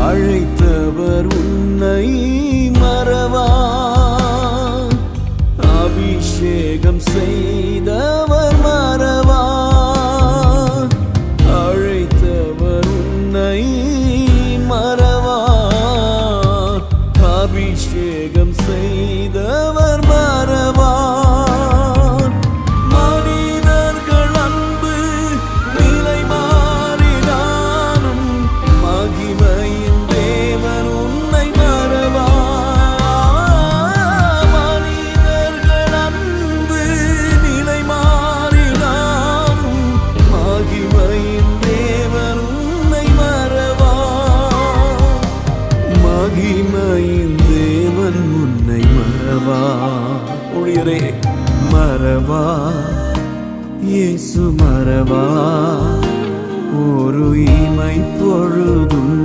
அழைத்தவர் உன்னை மறவா, அபிஷேகம் செய்தவர் மறவா. அழைத்தவர் உன்னை மறவா, அபிஷேகம் செய்தவர் மறவா. மனிதர்கள் அன்பு நிலை மாறினாலும் மகிமையின் தேவன் உன்னை மறவா. மனிதர்கள் அன்பு நிலை மாறினாலும் மகிமையின் தேவன் உன்னை மறவா. மகிமையின் தேவன் உன்னை மறவா. ஊழியரே மறவா, இயேசு மறவா. ஒரு இமை பொழுதும்